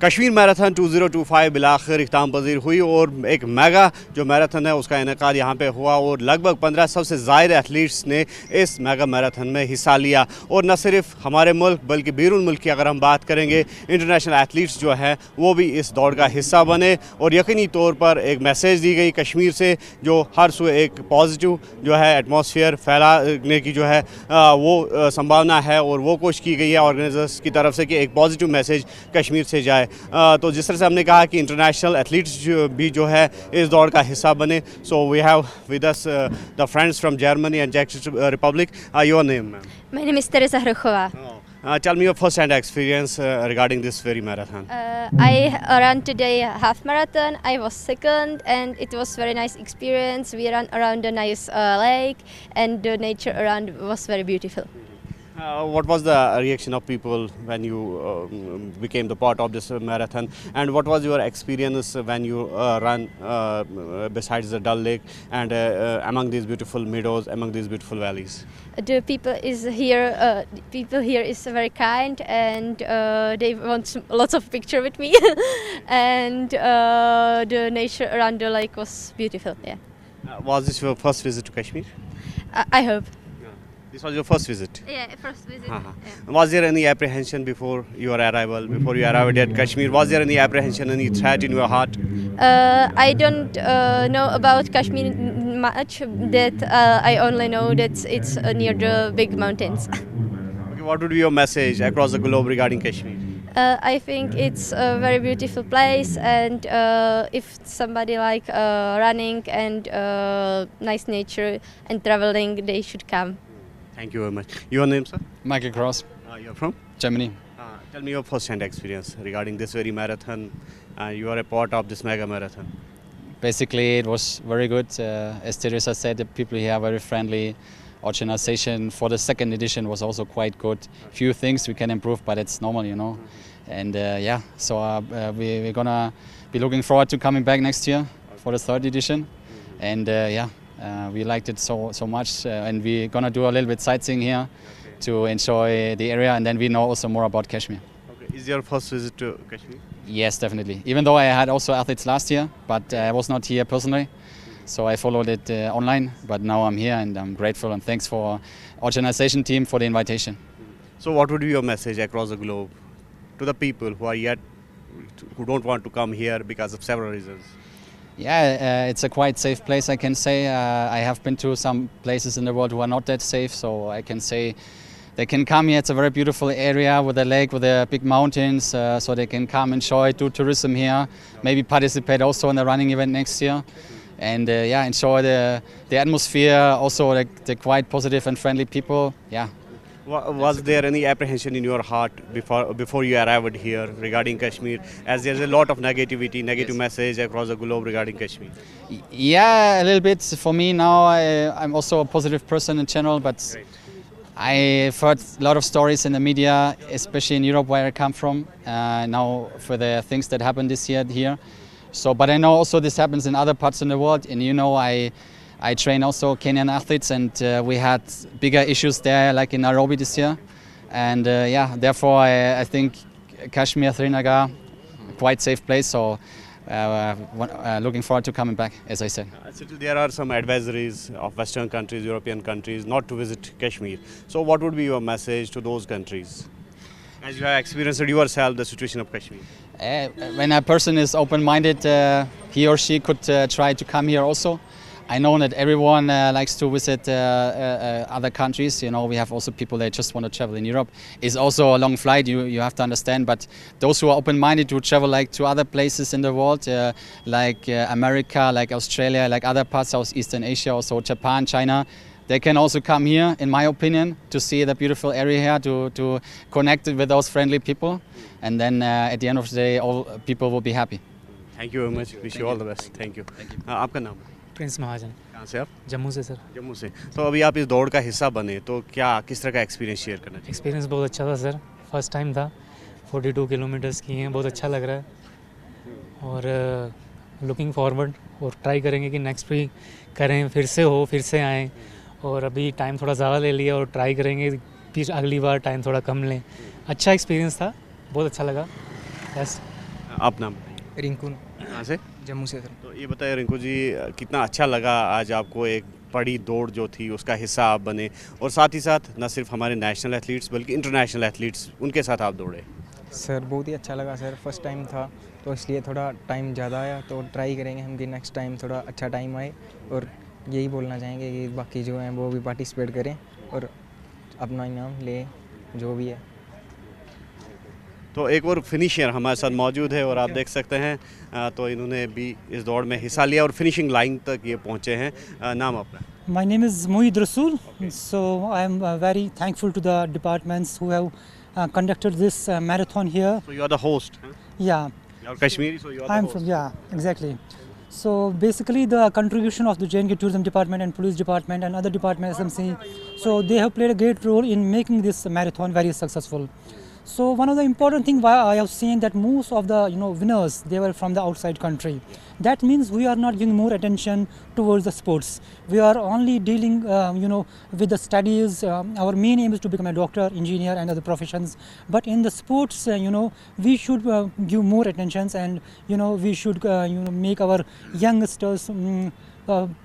Kashmir marathon 2025 बिलाखिर इख्ताम पजीर हुई और एक मेगा जो मैराथन है उसका इनेकाद यहाँ पे हुआ और लगभग 1500 से ज़ायद एथलीट्स ने इस मेगा मैराथन में हिस्सा लिया। और न सिर्फ हमारे मुल्क बल्कि बैरून मुल्क की अगर हम बात करेंगे, इंटरनेशनल एथलीट्स जो हैं वो भी इस दौड़ का हिस्सा बने और यकीनी तौर पर एक मैसेज दी गई कश्मीर से, जो हर सू एक पॉजिटिव जो है एटमॉस्फेयर फैलाने की जो है वो संभावना है और वो कोशिश की गई है ऑर्गेनाइजर्स की तरफ से कि एक पॉजिटिव मैसेज कश्मीर से जाए। तो जिस तरह से हमने कहा कि इंटरनेशनल एथलीट्स भी जो है इस दौड़ का हिस्सा बने। So we have with us the friends from Germany and चेक Republic. Your name ma'am? My name is Teresa Hrchova. Tell me your first-hand experience regarding this very marathon. I ran today half marathon. I was second, and it was very nice experience. We ran around a nice lake, and the nature around was very beautiful. What was the reaction of people when you became the part of this marathon, and what was your experience when you ran besides the Dal Lake and among these beautiful meadows, among these beautiful valleys? The people here is very kind, and they want lots of picture with me. And the nature around the lake was beautiful. Yeah, Was this your first visit to Kashmir? I hope. This was your first visit. Yeah, first visit. Yeah. Was there any apprehension before your arrival, before you arrived at Kashmir? Was there any apprehension, any threat in your heart? I don't know about Kashmir much. That I only know that it's near the big mountains. Okay, what would be your message across the globe regarding Kashmir? I think it's a very beautiful place, and if somebody like running and nice nature and traveling, they should come. Thank you very much. Your name, sir? Michael Cross, You're from? Germany. Tell me your first-hand experience regarding this very marathon. You are a part of this mega marathon. Basically, it was very good. As Teresa said, the people here are very friendly. Organization for the second edition was also quite good. Few things we can improve, but it's normal, you know. And yeah, so we're gonna be looking forward to coming back next year for the third edition. And yeah. We liked it so much, and we're gonna do a little bit sightseeing here to enjoy the area, and then we know also more about Kashmir. Okay. Is your first visit to Kashmir? Yes, definitely. Even though I had also athletes last year, but I was not here personally, so I followed it online. But now I'm here, and I'm grateful, and thanks for organization team for the invitation. So what would be your message across the globe to the people who don't want to come here because of several reasons? Yeah, it's a quite safe place, I can say. I have been to some places in the world who are not that safe, so I can say they can come here. It's a very beautiful area with a lake, with the big mountains, so they can come, enjoy, do tourism here, maybe participate also in the running event next year. And yeah, enjoy the atmosphere, also the quite positive and friendly people. Yeah. Was there any apprehension in your heart before you arrived here regarding Kashmir, as there's a lot of negativity, negative message across the globe regarding Kashmir? Yeah, a little bit. For me now, I'm also a positive person in general, but I've heard a lot of stories in the media, especially in Europe where I come from, now for the things that happened this year here. So, but I know also this happens in other parts in the world, and you know, I train also Kenyan athletes, and we had bigger issues there, like in Nairobi this year. And yeah, therefore I think Kashmir, Srinagar, quite safe place. So looking forward to coming back, as I said. Still, there are some advisories of Western countries, European countries, not to visit Kashmir. So what would be your message to those countries, as you have experienced yourself the situation of Kashmir? When a person is open-minded, he or she could try to come here also. I know that everyone likes to visit other countries. You know, we have also people that just want to travel in Europe. It's also a long flight, you have to understand. But those who are open-minded to travel like to other places in the world, like America, like Australia, like other parts of Eastern Asia, also Japan, China, they can also come here, in my opinion, to see the beautiful area here, to connect with those friendly people. And then at the end of the day, all people will be happy. Thank you very much. Wish you all the best. Thank you. आपका नाम? Prince महाजन। कहाँ से आप? जम्मू से sir. Jammu से। तो अभी आप इस दौड़ का हिस्सा बने, तो क्या किस तरह का एक्सपीरियंस शेयर करना चाहिए? एक्सपीरियंस बहुत अच्छा था सर, फर्स्ट टाइम था। 42 किलोमीटर्स किए हैं, बहुत अच्छा लग रहा है, और लुकिंग फॉरवर्ड, और ट्राई करेंगे कि नेक्स्ट भी करें, फिर से आएँ। और अभी टाइम थोड़ा ज़्यादा ले लिया, और ट्राई करेंगे फिर अगली बार टाइम थोड़ा कम लें। अच्छा एक्सपीरियंस था, बहुत अच्छा लगा। बस आप नाम बताइए। रिंकू कहाँ से? जम्मू से सर। तो ये बताइए रिंकू जी, कितना अच्छा लगा आज आपको एक बड़ी दौड़ जो थी उसका हिस्सा आप बने, और साथ ही साथ न सिर्फ हमारे नेशनल एथलीट्स बल्कि इंटरनेशनल एथलीट्स उनके साथ आप दौड़े। सर बहुत ही अच्छा लगा सर, फर्स्ट टाइम था तो इसलिए थोड़ा टाइम ज़्यादा आया, तो ट्राई करेंगे हम कि नेक्स्ट टाइम थोड़ा अच्छा टाइम आए, और यही बोलना चाहेंगे कि बाकी जो हैं वो भी पार्टिसिपेट करें और अपना इनाम ले जो भी है। तो एक और फिनिशर हमारे साथ मौजूद है और आप देख सकते हैं तो इन्होंने भी इस दौड़ में हिस्सा लिया और फिनिशिंग लाइन तक ये पहुंचे हैं। नाम अपना? My name is Moeed Rasool. So I am very thankful to the departments who have conducted this marathon here. So you are the host, huh? Yeah, You are Kashmiri, so you are the I am host. from, yeah, exactly. So basically the contribution of the J&K Tourism Department and Police Department and other departments SMC, so they have played a great role in making this marathon very successful. So one of the important thing why I have seen that most of the winners, they were from the outside country. That means we are not giving more attention towards the sports. We are only dealing with the studies. Our main aim is to become a doctor, engineer and other professions. But in the sports, we should give more attention, and we should make our youngsters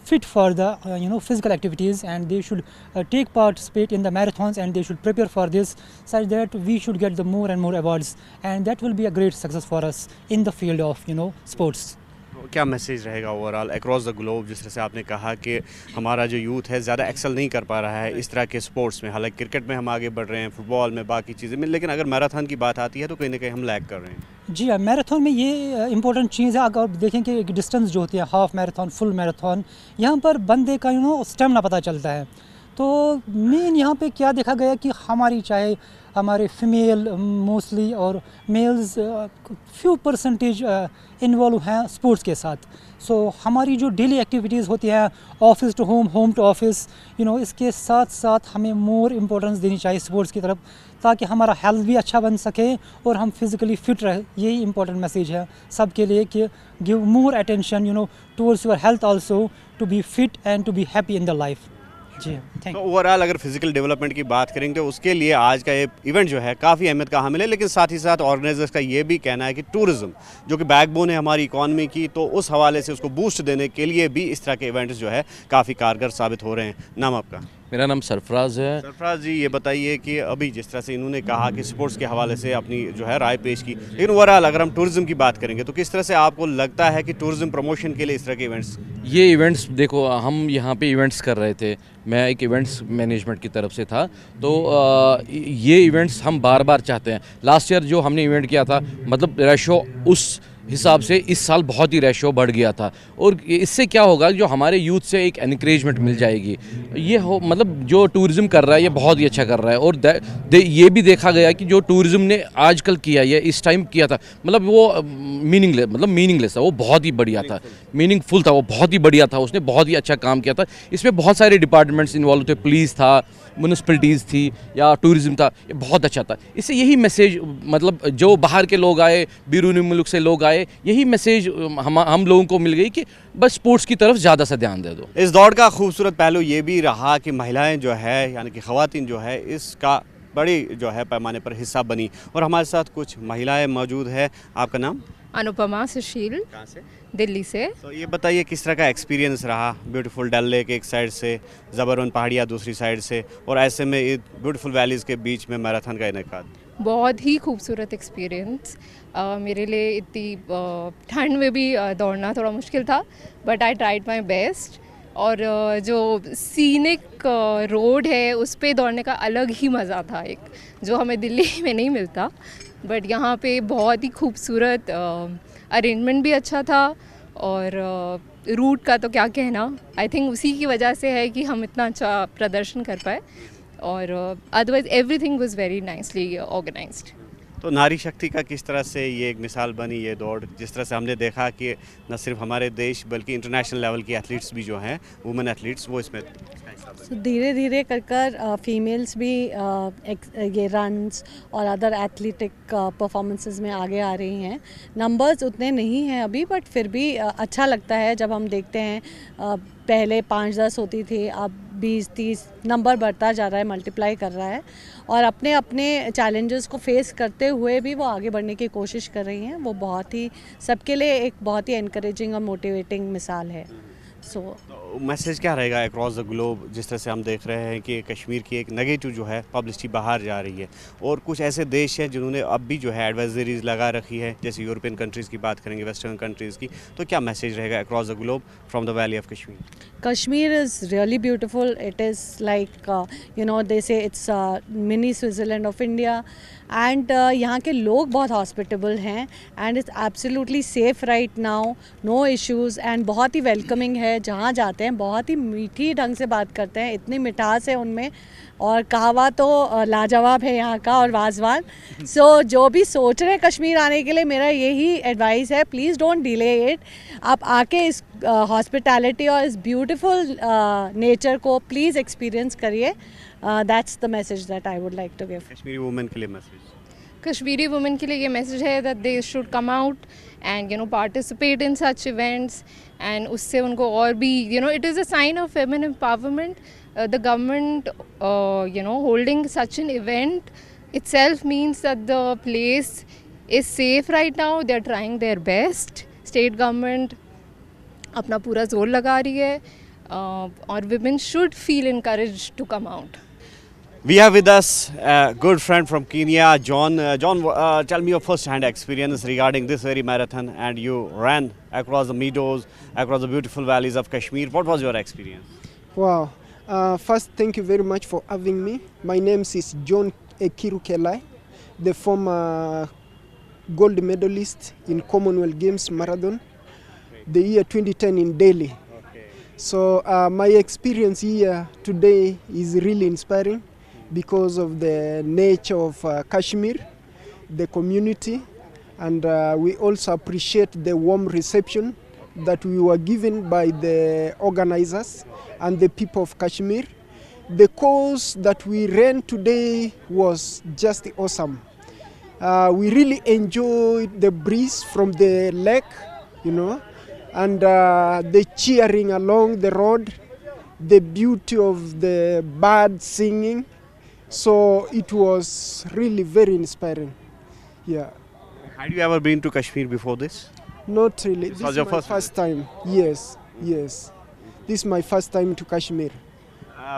fit for the physical activities, and they should take participate in the marathons, and they should prepare for this such that we should get the more and more awards, and that will be a great success for us in the field of sports. तो क्या message रहेगा overall across the globe, जिस तरह से आपने कहा कि हमारा जो यूथ है ज़्यादा एक्सेल नहीं कर पा रहा है इस तरह के स्पोर्ट्स में, हालांकि क्रिकेट में हम आगे बढ़ रहे हैं, फुटबॉल में, बाकी चीज़ें में, लेकिन अगर मैराथन की बात आती है तो कहीं ना कहीं हम लैग कर रहे हैं। जी हाँ, मैराथन में ये इम्पोर्टेंट चीज़ है। अगर आप देखें कि डिस्टेंस जो होती है, हाफ मैराथन, फुल मैराथन, यहाँ पर बंदे का स्टेमिना पता चलता है। तो मेन यहाँ पे क्या देखा गया कि हमारी चाहे हमारे फीमेल मोस्टली और मेल्स फ्यू परसेंटेज इन्वॉल्व हैं स्पोर्ट्स के साथ। सो हमारी जो डेली एक्टिविटीज़ होती हैं, office to home, home to office, इसके साथ साथ हमें मोर इम्पोर्टेंस देनी चाहिए स्पोर्ट्स की तरफ, ताकि हमारा हेल्थ भी अच्छा बन सके और हम फिज़िकली फिट रहे। यही इंपॉर्टेंट मैसेज है सबके लिए कि give more attention towards your health also, to be fit and to be happy in the life. जी थैंक तो यू। ओवरऑल अगर फिजिकल डेवलपमेंट की बात करेंगे तो उसके लिए आज का ये इवेंट जो है काफ़ी अहमियत का हामिल है, लेकिन साथ ही साथ ऑर्गेनाइजर्स का ये भी कहना है कि टूरिज़्म जो कि बैकबोन है हमारी इकॉनमी की, तो उस हवाले से उसको बूस्ट देने के लिए भी इस तरह के इवेंट्स जो है काफ़ी कारगर साबित हो रहे हैं। नाम आपका? मेरा नाम सरफराज है। सरफराज जी, ये बताइए कि अभी जिस तरह से इन्होंने कहा कि स्पोर्ट्स के हवाले से अपनी जो है राय पेश की, लेकिन ओवरऑल अगर हम टूरिज़्म की बात करेंगे तो किस तरह से आपको लगता है कि टूरिज़्म प्रमोशन के लिए इस तरह के इवेंट्स? ये इवेंट्स देखो, हम यहाँ पे इवेंट्स कर रहे थे, मैं एक इवेंट्स मैनेजमेंट की तरफ से था, तो ये इवेंट्स हम बार बार चाहते हैं। लास्ट ईयर जो हमने इवेंट किया था, मतलब रेशो उस हिसाब से इस साल बहुत ही रेशो बढ़ गया था, और इससे क्या होगा, जो हमारे यूथ से एक एनकरेजमेंट मिल जाएगी। ये हो मतलब जो टूरिज़्म कर रहा है ये बहुत ही अच्छा कर रहा है, और ये भी देखा गया कि जो टूरिज़्म ने आजकल किया, ये इस टाइम किया था, मतलब वो मीनिंगलेस था, वो बहुत ही बढ़िया था, मीनिंगफुल था, वो बहुत ही बढ़िया था, उसने बहुत ही अच्छा काम किया था। इसमें बहुत सारे डिपार्टमेंट्स इन्वॉल्व थे, पुलिस था, म्यूनिसिपलिटीज़ थी या टूरिज़्म था, ये बहुत अच्छा था। इससे यही मैसेज, मतलब जो बाहर के लोग आए, बैरून मुल्क से लोग आए, यही मैसेज हम लोगों को मिल गई कि बस स्पोर्ट्स की तरफ ज़्यादा से ध्यान दे दो। इस दौड़ का खूबसूरत पहलू ये भी रहा कि महिलाएं जो है यानी कि ख़वातीन जो है इसका बड़ी जो है पैमाने पर हिस्सा बनी, और हमारे साथ कुछ महिलाएं मौजूद है। आपका नाम? अनुपमा सुशील, कहाँ से? दिल्ली से। तो ये बताइए किस तरह का एक्सपीरियंस रहा, ब्यूटीफुल डल लेक एक साइड से, ज़बरवन पहाड़ियाँ दूसरी साइड से, और ऐसे में ब्यूटीफुल वैलीज़ के बीच में मैराथन का इनेकाद? बहुत ही खूबसूरत एक्सपीरियंस। मेरे लिए इतनी ठंड में भी दौड़ना थोड़ा मुश्किल था, but I tried my best. और जो सीनिक रोड है उस पे दौड़ने का अलग ही मज़ा था, एक जो हमें दिल्ली में नहीं मिलता, बट यहाँ पे बहुत ही खूबसूरत अरेंजमेट भी अच्छा था, और रूट का तो क्या कहना। आई थिंक उसी की वजह से है कि हम इतना अच्छा प्रदर्शन कर पाए, और otherwise everything was very nicely organised. तो नारी शक्ति का किस तरह से ये एक मिसाल बनी ये दौड़, जिस तरह से हमने देखा कि न सिर्फ हमारे देश बल्कि इंटरनेशनल लेवल की एथलीट्स भी जो हैं, वुमेन एथलीट्स, वो इसमें धीरे धीरे कर फीमेल्स भी ये रन्स और अदर एथलेटिक परफॉर्मेंसेस में आगे आ रही हैं। नंबर्स उतने नहीं हैं अभी, बट फिर भी अच्छा लगता है जब हम देखते हैं। पहले 5-10 होती थी, अब 20-30 नंबर बढ़ता जा रहा है, मल्टीप्लाई कर रहा है और अपने अपने चैलेंजेस को फेस करते हुए भी वो आगे बढ़ने की कोशिश कर रही हैं। वो बहुत ही सबके लिए एक बहुत ही एनकरेजिंग और मोटिवेटिंग मिसाल है। तो मैसेज क्या रहेगा अक्रॉस द ग्लोब, जिस तरह से हम देख रहे हैं कि कश्मीर की एक नेगेटिव जो है पब्लिसिटी बाहर जा रही है और कुछ ऐसे देश हैं जिन्होंने अब भी जो है एडवाइजरीज लगा रखी है, जैसे यूरोपियन कंट्रीज़ की बात करेंगे, वेस्टर्न कंट्रीज़ की, तो क्या मैसेज रहेगा across the globe from the valley of Kashmir? Kashmir is really beautiful. It is like, they say it's mini Switzerland of India. And यहाँ के लोग बहुत hospitable हैं and it's absolutely safe right now, no issues and बहुत ही welcoming है। जहाँ जाते हैं बहुत ही मीठी ढंग से बात करते हैं, इतनी मिठास है उनमें और कहवा तो लाजवाब है यहाँ का और वाजवान। सो जो भी सोच रहे हैं कश्मीर आने के लिए, मेरा यही एडवाइस है, प्लीज़ डोंट डिले इट। आप आके इस हॉस्पिटैलिटी और इस ब्यूटीफुल नेचर को प्लीज़ एक्सपीरियंस करिए। That's the message that I would like to give. Kashmiri women के लिए मैसेज? कश्मीरी वुमेन के लिए ये मैसेज है that they should come out and participate in such events and उससे उनको और भी it is a sign of feminine empowerment. The government holding such an event itself means that the place is safe right now. They are trying their best. State government अपना पूरा जोर लगा रही है और women should feel encouraged to come out. We have with us a good friend from Kenya, John. John, tell me your first-hand experience regarding this very marathon, and you ran across the meadows, across the beautiful valleys of Kashmir. What was your experience? Wow. First, thank you very much for having me. My name is John Ekiru Kelai, the former gold medalist in Commonwealth Games Marathon, the year 2010 in Delhi. Okay. So my experience here today is really inspiring because of the nature of Kashmir, the community, and we also appreciate the warm reception that we were given by the organizers and the people of Kashmir. The course that we ran today was just awesome. We really enjoyed the breeze from the lake, and the cheering along the road, the beauty of the birds singing. So it was really very inspiring. Yeah. Had you ever been to Kashmir before this? Not really. This This was is your my first first time. Yes, yes. This is my first time to Kashmir.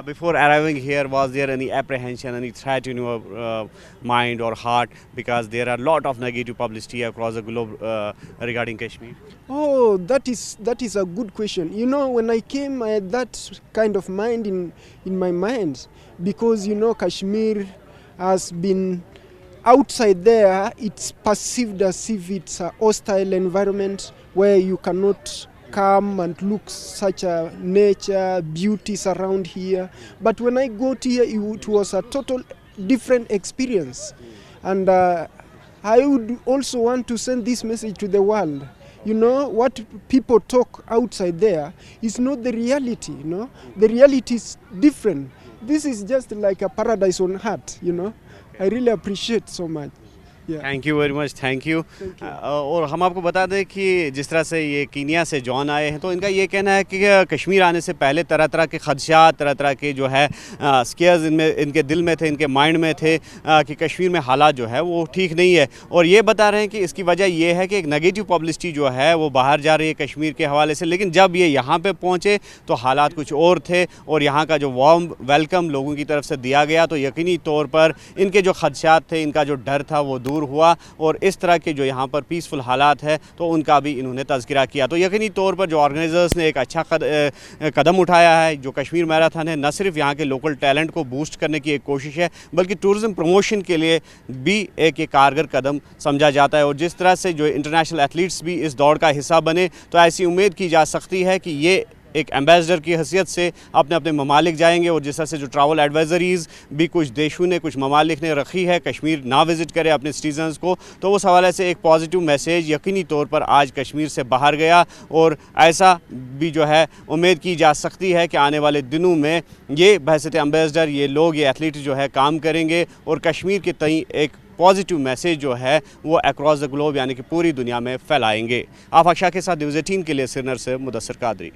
Before arriving here, was there any apprehension, any threat in your mind or heart? Because there are a lot of negative publicity across the globe regarding Kashmir. Oh, that is a good question. When I came, I had that kind of mind in my mind because Kashmir has been outside there. It's perceived as if it's a hostile environment where you cannot come and look such a nature, beauties around here. But when I got here, it was a total different experience. And I would also want to send this message to the world. What people talk outside there is not the reality, The reality is different. This is just like a paradise on earth, I really appreciate so much. Thank you very much, thank you. और हम आपको बता दें कि जिस तरह से ये कीनिया से जॉन आए हैं, तो इनका ये कहना है कि कश्मीर आने से पहले तरह तरह के खदशात, तरह तरह के जो है स्केयर्स इनके दिल में थे, इनके माइंड में थे कि कश्मीर में हालात जो है वो ठीक नहीं है। और ये बता रहे हैं कि इसकी वजह ये है कि एक नेगेटिव पब्लिसिटी जो है वो बाहर जा रही है कश्मीर के हवाले से, लेकिन जब ये यहाँ पर पहुँचे तो हालात कुछ और थे और यहाँ का जो वार्म वेलकम लोगों की तरफ से दिया गया तो यकीनी तौर पर इनके जो खदशात थे, इनका जो डर था वो दूर हुआ और इस तरह के जो यहाँ पर पीसफुल हालात है तो उनका भी इन्होंने तज़किरा किया। तो यकीनी तौर पर जो ऑर्गेनाइजर्स ने एक अच्छा कदम उठाया है, जो कश्मीर मैराथन है, न सिर्फ यहाँ के लोकल टैलेंट को बूस्ट करने की एक कोशिश है बल्कि टूरिज़म प्रमोशन के लिए भी एक कारगर कदम समझा जाता है। और जिस तरह से जो इंटरनेशनल एथलीट्स भी इस दौड़ का हिस्सा बने तो ऐसी उम्मीद की जा सकती है कि ये एक एम्बेसडर की हैसियत से अपने अपने ममालिक जाएंगे। और जिस तरह से जो ट्रैवल एडवाइजरीज़ भी कुछ देशों ने, कुछ ममालिक ने रखी है, कश्मीर ना विज़िट करे अपने सिटीजन्स को, तो उस हवाले से एक पॉजिटिव मैसेज यकीनी तौर पर आज कश्मीर से बाहर गया। और ऐसा भी जो है उम्मीद की जा सकती है कि आने वाले दिनों में ये बहैसियत एम्बेसडर, ये लोग, ये एथलीट जो है काम करेंगे और कश्मीर के तई एक पॉजिटिव मैसेज जो है वो अक्रॉस द ग्लोब यानी कि पूरी दुनिया में फैलाएंगे। आप अक्षा के साथ न्यूज़ 18 के लिए श्रीनगर से मुदस्सिर कादरी।